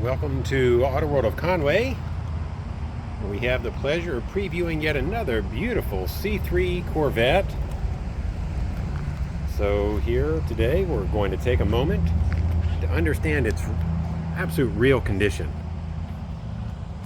Welcome to AutoWorld of Conway. We have the pleasure of previewing yet another beautiful C3 Corvette. So here today we're going to take a moment to understand its absolute real condition.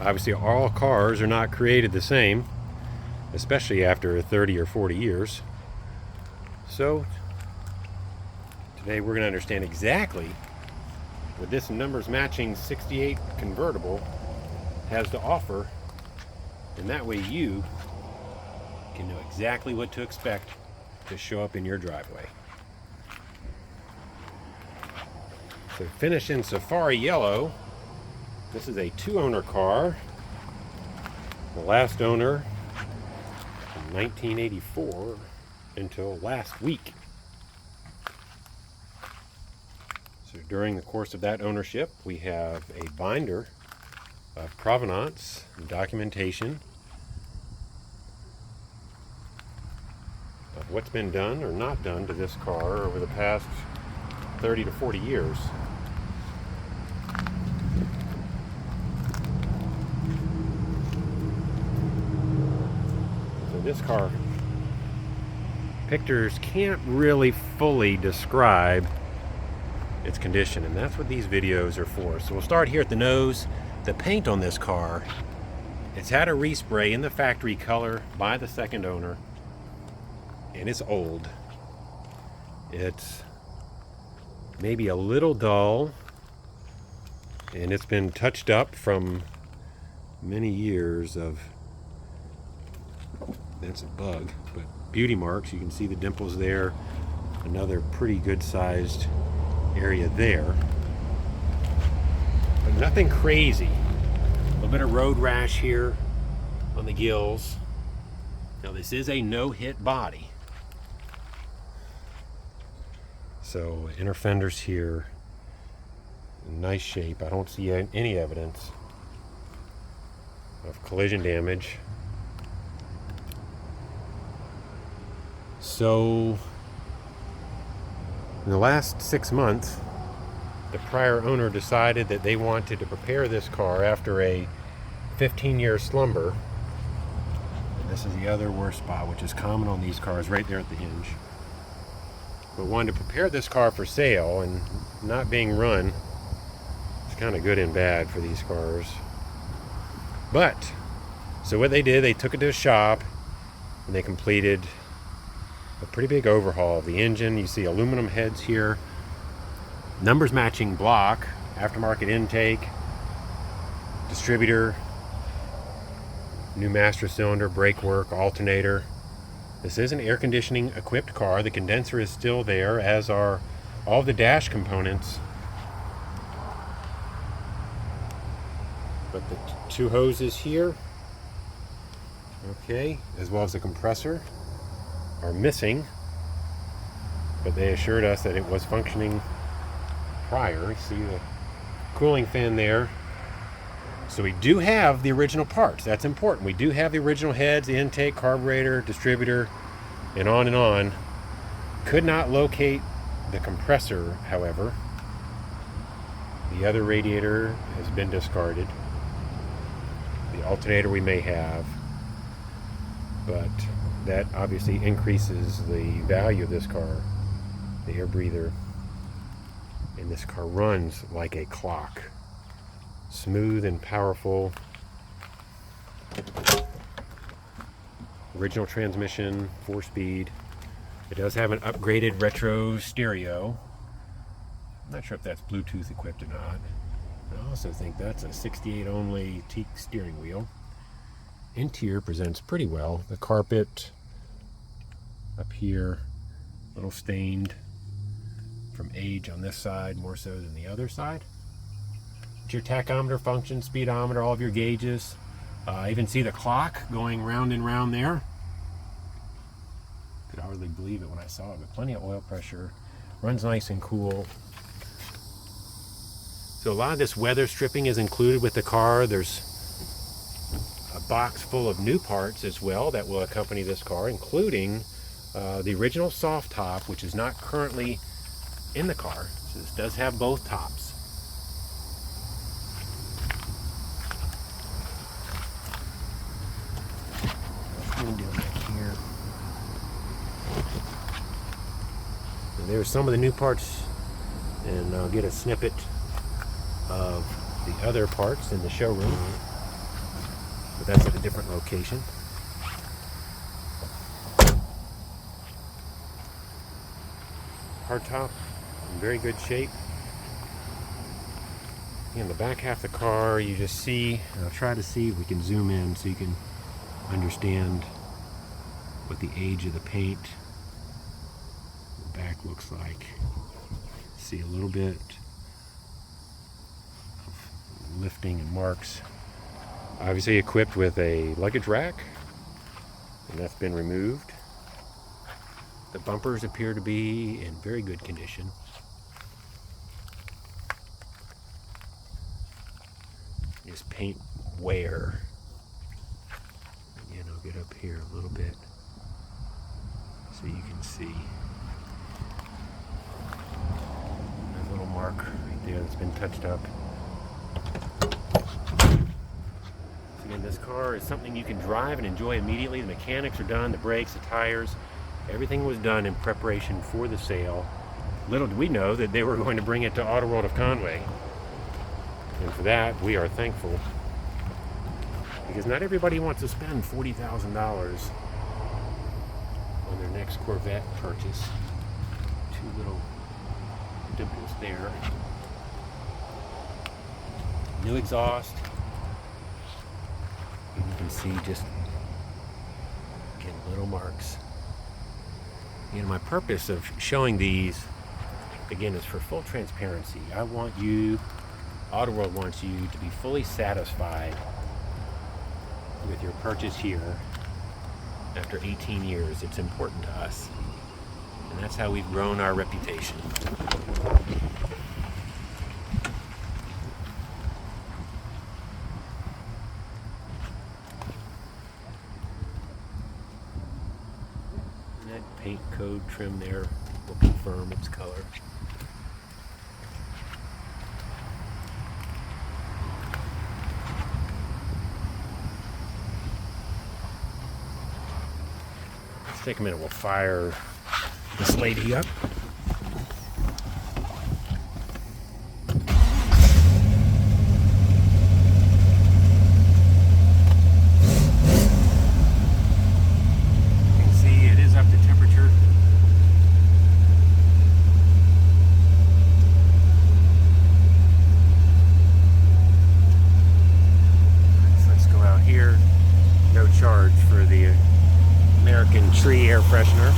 Obviously all cars are not created the same, especially after 30 or 40 years. So today we're going to understand exactly what this numbers matching 68 convertible has to offer, and that way you can know exactly what to expect to show up in your driveway. So finished in Safari Yellow. This is a two-owner car. The last owner in 1984 until last week. So during the course of that ownership, we have a binder of provenance and documentation of what's been done or not done to this car over the past 30 to 40 years. So this car, pictures can't really fully describe its condition, and that's what these videos are for. So we'll start here at the nose. The paint on this car, it's had a respray in the factory color by the second owner, and it's old. It's maybe a little dull, and it's been touched up from many years of, that's a bug, but beauty marks. You can see the dimples there, another pretty good sized area there, but nothing crazy. A little bit of road rash here on the gills. Now this is a no-hit body, so inner fenders here in nice shape. I don't see any evidence of collision damage. So in the last 6 months, the prior owner decided that they wanted to prepare this car after a 15-year slumber. And this is the other worst spot, which is common on these cars, right there at the hinge. But wanted to prepare this car for sale, and not being run, it's kind of good and bad for these cars. But, so what they did, they took it to a shop, and they completed a pretty big overhaul of the engine. You see aluminum heads here, numbers matching block, aftermarket intake, distributor, new master cylinder, brake work, alternator. This is an air conditioning equipped car. The condenser is still there, as are all the dash components. But the two hoses here, okay, as well as the compressor, are missing, but they assured us that it was functioning prior. See the cooling fan there. So we do have the original parts. That's important. We do have the original heads, the intake, carburetor, distributor, and on and on. Could not locate the compressor, however. The other radiator has been discarded. The alternator we may have, but that obviously increases the value of this car, the air breather. And this car runs like a clock. Smooth and powerful. Original transmission, 4-speed. It does have an upgraded retro stereo. I'm not sure if that's Bluetooth equipped or not. I also think that's a 68 only teak steering wheel. Interior presents pretty well. The carpet up here, a little stained from age on this side more so than the other side. Your tachometer function, speedometer, all of your gauges. I even see the clock going round and round there. Could hardly believe it when I saw it, but plenty of oil pressure. Runs nice and cool. So a lot of this weather stripping is included with the car. There's a box full of new parts as well that will accompany this car, including the original soft top, which is not currently in the car. So this does have both tops. here's some of the new parts, and I'll get a snippet of the other parts in the showroom, but that's at a different location. Hardtop in very good shape. In the back half of the car, you just see, I'll try to see if we can zoom in so you can understand what the age of the paint the back looks like. See a little bit of lifting and marks. Obviously equipped with a luggage rack, and that's been removed. The bumpers appear to be in very good condition. Is paint wear. Again, I'll get up here a little bit so you can see that little mark right there that's been touched up. So again, this car is something you can drive and enjoy immediately. The mechanics are done, the brakes, the tires, everything was done in preparation for the sale. Little did we know that they were going to bring it to AutoWorld of Conway. And for that, we are thankful, because not everybody wants to spend $40,000 on their next Corvette purchase. Two little dimples there. New exhaust. And you can see just, again, little marks. You know, my purpose of showing these, again, is for full transparency. I want you, AutoWorld wants you to be fully satisfied with your purchase here after 18 years. It's important to us, and that's how we've grown our reputation. And that paint code trim there will confirm its color. Take a minute, we'll fire this lady up. You can see it is up to temperature. So let's go out here. No charge for the American tree air freshener.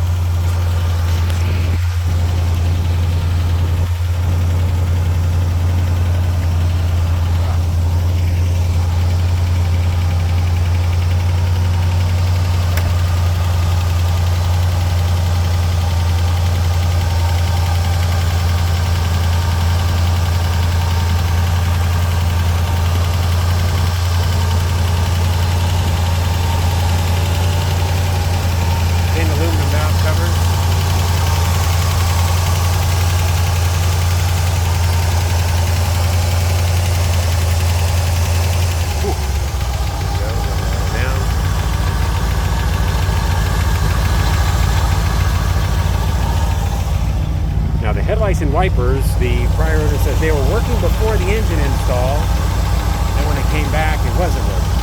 Headlights and wipers, the prior owner said they were working before the engine install, and when it came back it wasn't working.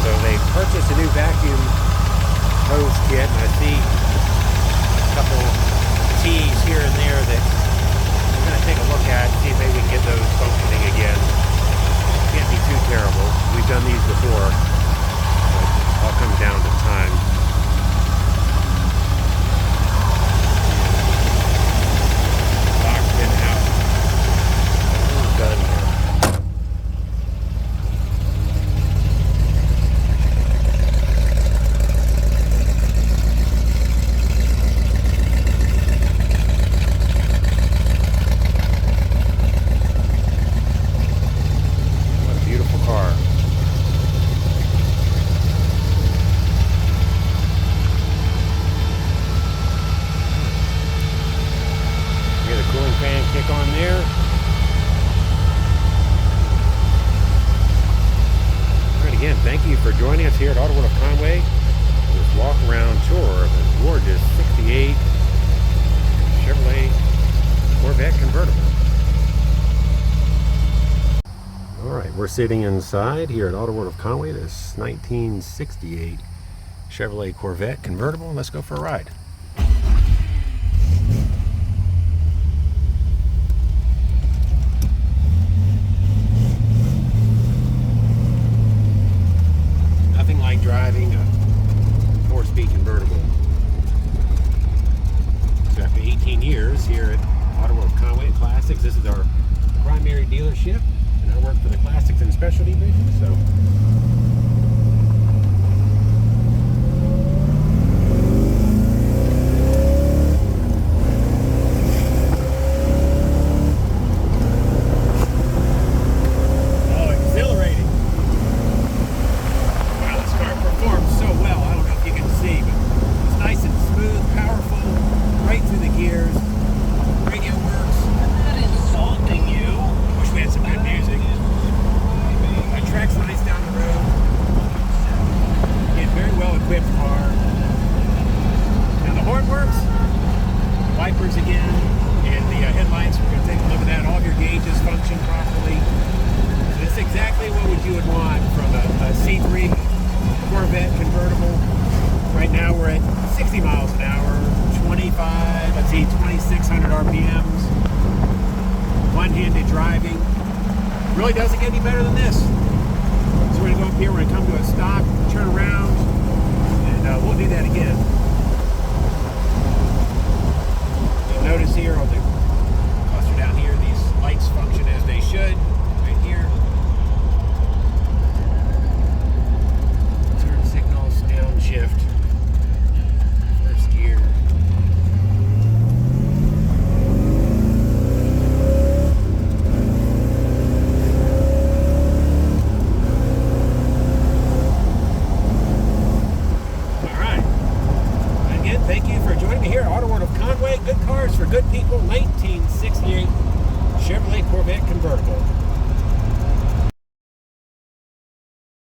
So they purchased a new vacuum hose kit, and I see a couple T's here and there that we're going to take a look at, see if maybe we can get those functioning again. Can't be too terrible. We've done these before, but it all comes down to time. Kick on there. All right, again, thank you for joining us here at AutoWorld of Conway. This walk around tour of the gorgeous 68 Chevrolet Corvette convertible. Alright, we're sitting inside here at AutoWorld of Conway, this 1968 Chevrolet Corvette convertible. Let's go for a ride. Nothing like driving a 4-speed convertible. So after 18 years here at AutoWorld Conway Classics, this is our primary dealership, and I work for the Classics and Specialty division. So wipers again, and the headlights. We're going to take a look at that. All of your gauges function properly. So this is exactly what you would want from a C3 Corvette convertible. Right now we're at 60 miles an hour, 2600 RPMs, one-handed driving. Really doesn't get any better than this. So we're going to go up here, we're going to come to a stop, turn around, and we'll do that again. Notice here on the cluster down here, these lights function as they should. Right here. Turn signals, downshift. First gear. Alright. Again, thank you for joining me here at AutoWorld of Conway. Good cars for good people, 1968 Chevrolet Corvette convertible.